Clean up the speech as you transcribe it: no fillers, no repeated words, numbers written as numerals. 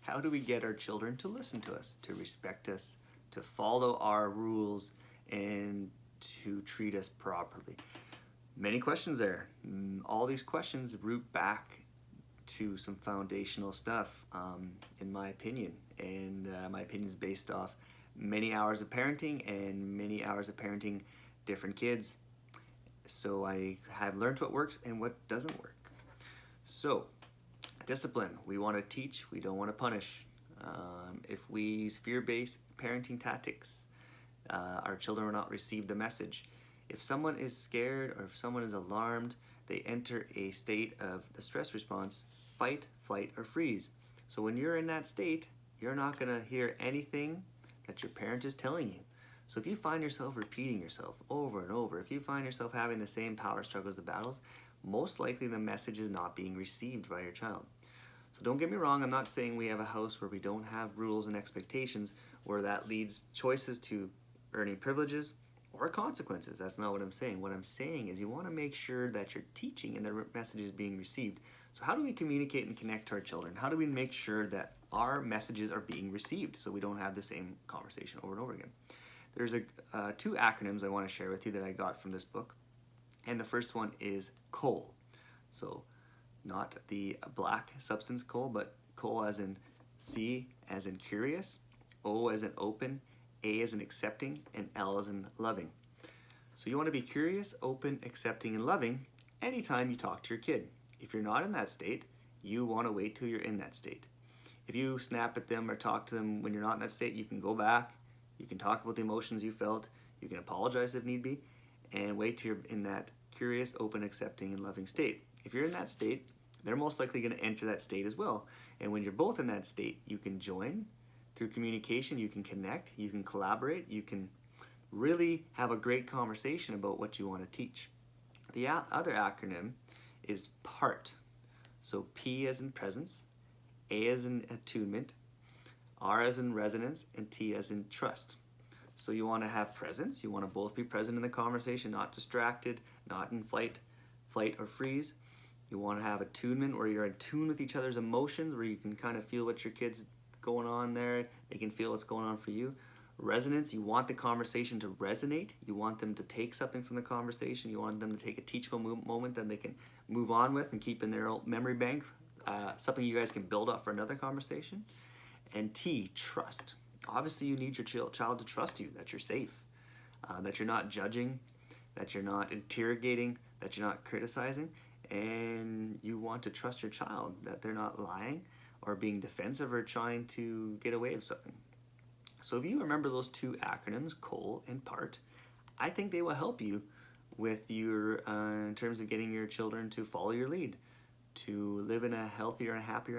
How do we get our children to listen to us, to respect us, to follow our rules, and to treat us properly? Many questions there. All these questions root back to some foundational stuff, in my opinion. And my opinion is based off many hours of parenting and many hours of parenting different kids. So I have learned what works and what doesn't work. So, discipline. We want to teach, we don't want to punish. If we use fear-based parenting tactics, our children will not receive the message. If someone is scared or if someone is alarmed, they enter a state of the stress response: fight, flight, or freeze. So when you're in that state, you're not going to hear anything that your parent is telling you. So if you find yourself repeating yourself over and over, if you find yourself having the same power struggles, the battles, most likely the message is not being received by your child. So don't get me wrong, I'm not saying we have a house where we don't have rules and expectations, where that leads choices to earning privileges or consequences. That's not what I'm saying. What I'm saying is you want to make sure that you're teaching and the message is being received. So how do we communicate and connect to our children? How do we make sure that our messages are being received so we don't have the same conversation over and over again? There's two acronyms I want to share with you that I got from this book. And the first one is COAL. So not the black substance coal, but coal as in C as in curious, O as in open, A as in accepting, and L as in loving. So you want to be curious, open, accepting, and loving anytime you talk to your kid. If you're not in that state, you want to wait till you're in that state. If you snap at them or talk to them when you're not in that state, you can go back, you can talk about the emotions you felt, you can apologize if need be, and wait till you're in that curious, open, accepting, and loving state. If you're in that state, they're most likely going to enter that state as well. And when you're both in that state, you can join through communication, you can connect, you can collaborate, you can really have a great conversation about what you want to teach. The other acronym is PART. So P as in presence, A as in attunement, R as in resonance, and T as in trust. So you want to have presence, you want to both be present in the conversation, not distracted, not in flight, or freeze. You want to have attunement where you're in tune with each other's emotions, where you can kind of feel what your kid's going on there, they can feel what's going on for you. Resonance, you want the conversation to resonate, you want them to take something from the conversation, you want them to take a teachable moment that they can move on with and keep in their own memory bank, something you guys can build up for another conversation. And T, trust. Obviously you need your child to trust you, that you're safe, that you're not judging, that you're not interrogating, that you're not criticizing, and you want to trust your child that they're not lying or being defensive or trying to get away with something. So if you remember those two acronyms, COAL and PART, I think they will help you with your in terms of getting your children to follow your lead, to live in a healthier and happier